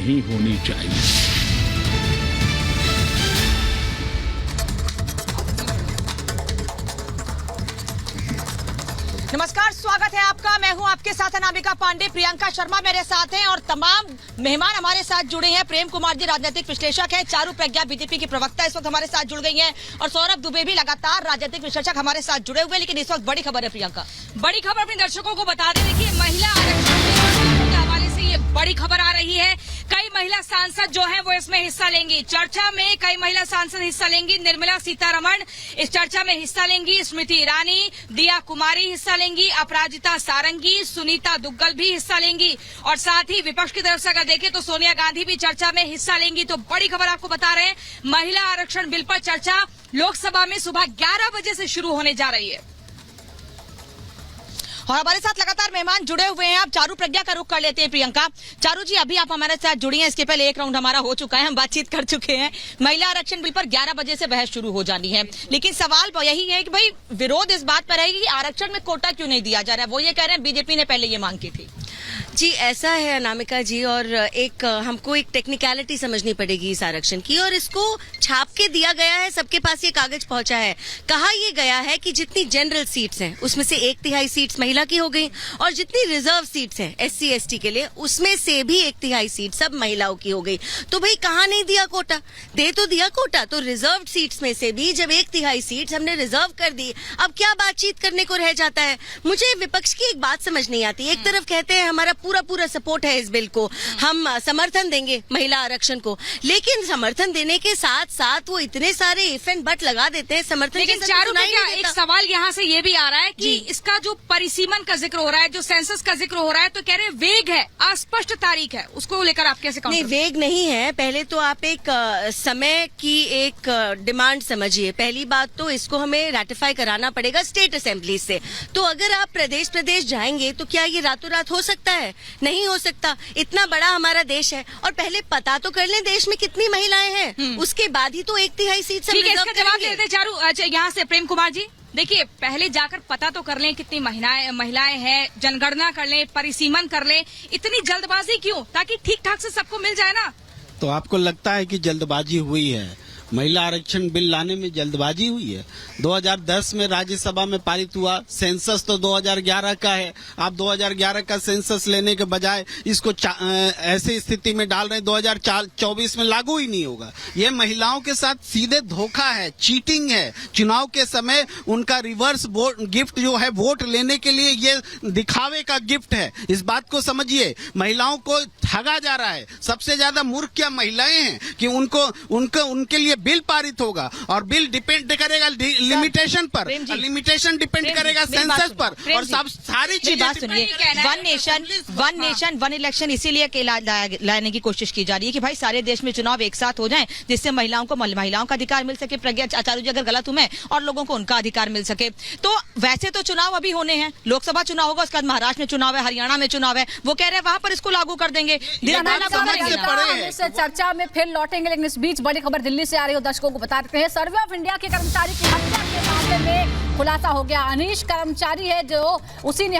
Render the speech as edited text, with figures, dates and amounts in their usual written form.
नहीं होनी चाहिए। नमस्कार, स्वागत है आपका। मैं हूं आपके साथ अनामिका पांडे, प्रियंका शर्मा मेरे साथ हैं और तमाम मेहमान हमारे साथ जुड़े हैं। प्रेम कुमार जी राजनीतिक विश्लेषक हैं, चारू प्रज्ञा बीजेपी की प्रवक्ता इस वक्त हमारे साथ जुड़ गई हैं और सौरभ दुबे भी लगातार राजनीतिक विश्लेषक हमारे साथ जुड़े हुए। लेकिन इस वक्त बड़ी खबर है प्रियंका, बड़ी खबर अपने दर्शकों को बता दें। देखिए, महिला आरक्षण के हवाले से ये बड़ी खबर आ रही है। कई महिला सांसद जो हैं वो इसमें हिस्सा लेंगी। चर्चा में कई महिला सांसद हिस्सा लेंगी। निर्मला सीतारमण इस चर्चा में हिस्सा लेंगी, स्मृति ईरानी, दिया कुमारी हिस्सा लेंगी, अपराजिता सारंगी, सुनीता दुग्गल भी हिस्सा लेंगी और साथ ही विपक्ष की तरफ से अगर देखें तो सोनिया गांधी भी चर्चा में हिस्सा लेंगी। तो बड़ी खबर आपको बता रहे हैं, महिला आरक्षण बिल पर चर्चा लोकसभा में सुबह 11 बजे से शुरू होने जा रही है। और हमारे साथ लगातार मेहमान जुड़े हुए हैं। अब चारू प्रज्ञा का रुख कर लेते हैं प्रियंका। चारू जी, अभी आप हमारे साथ जुड़ी हैं, इसके पहले एक राउंड हमारा हो चुका है, हम बातचीत कर चुके हैं। महिला आरक्षण बिल पर 11 बजे से बहस शुरू हो जानी है, लेकिन सवाल यही है कि भाई विरोध इस बात पर है कि आरक्षण में कोटा क्यों नहीं दिया जा रहा है। वो ये कह रहे हैं बीजेपी ने पहले ये मांग की थी। जी, ऐसा है अनामिका जी, और हमको एक टेक्निकलिटी समझनी पड़ेगी इस आरक्षण की, और इसको छाप के दिया गया है, सबके पास ये कागज पहुंचा है। कहा ये गया है कि जितनी जनरल सीट्स हैं उसमें से 1/3 सीट्स महिला की हो गई और जितनी रिजर्व सीट्स हैं SC ST के लिए उसमें से भी 1/3 सीट सब महिलाओं की हो गई। तो भाई कहाँ नहीं दिया कोटा, दे तो दिया कोटा। तो रिजर्व सीट्स में से भी जब 1/3 सीट्स हमने रिजर्व कर दी, अब क्या बातचीत करने को रह जाता है। मुझे विपक्ष की एक बात समझ नहीं आती। एक तरफ कहते हैं हमारा पूरा सपोर्ट है इस बिल को, हम समर्थन देंगे महिला आरक्षण को, लेकिन समर्थन देने के साथ साथ वो इतने सारे इफ एंड बट लगा देते हैं समर्थन। लेकिन चारू प्रज्ञा, एक सवाल यहाँ से ये भी आ रहा है कि इसका जो परिसीमन का जिक्र हो रहा है, जो सेंसस का जिक्र हो रहा है, तो कह रहे वेग है, अस्पष्ट तारीख है, उसको लेकर आप कैसे नहीं, वेग नहीं है। पहले तो आप एक समय की एक डिमांड समझिए। पहली बात तो इसको हमें रैटिफाई कराना पड़ेगा स्टेट असेंबली से। तो अगर आप प्रदेश जाएंगे तो क्या ये रातों रात हो सकता है? नहीं हो सकता। इतना बड़ा हमारा देश है और पहले पता तो कर लें देश में कितनी महिलाएं हैं, उसके बाद ही तो 1/3 सीट सब रिजर्व करेंगे। जवाब देते चारू। अच्छा, यहाँ से प्रेम कुमार जी, देखिए, पहले जाकर पता तो कर लें कितनी महिलाएं हैं, जनगणना कर लें, परिसीमन कर लें। इतनी जल्दबाजी क्यों, ताकि ठीक ठाक से सबको मिल जाए ना। तो आपको लगता है कि जल्दबाजी हुई है? महिला आरक्षण बिल लाने में जल्दबाजी हुई है। 2010 में राज्यसभा में पारित हुआ, सेंसस तो 2011 का है। आप 2011 का सेंसस लेने के बजाय इसको ऐसी स्थिति में डाल रहे हैं 2024 में लागू ही नहीं होगा। ये महिलाओं के साथ सीधे धोखा है, चीटिंग है। चुनाव के समय उनका रिवर्स गिफ्ट जो है वोट लेने के लिए, ये दिखावे का गिफ्ट है। इस बात को समझिए, महिलाओं को ठगा जा रहा है। सबसे ज्यादा मूर्ख क्या महिलाएं हैं कि उनके लिए बिल पारित होगा और बिल डिपेंड करेगा लिमिटेशन पर, लिमिटेशन डिपेंड करेगा सेंसस पर और सब सारी चीजें। बात सुनिए, वन नेशन वन इलेक्शन इसीलिए लाने की कोशिश की जा रही है कि भाई सारे देश में चुनाव एक साथ हो जाएं, जिससे महिलाओं का अधिकार मिल सके। प्रज्ञा चारू जी अगर गलत हूं मैं, और लोगों को उनका अधिकार मिल सके। तो वैसे तो चुनाव अभी होने हैं, लोकसभा चुनाव होगा, उसके बाद महाराष्ट्र में चुनाव है, हरियाणा में चुनाव है, वो कह रहे हैं वहां पर इसको लागू कर देंगे। चर्चा में फिर लौटेंगे, लेकिन इस बीच बड़ी खबर दिल्ली से आ रही है, दर्शकों को बता देते हैं। सर्वे ऑफ इंडिया के कर्मचारी की हत्या के मामले में खुलासा हो गया। अनीश कर्मचारी है जो उसी ने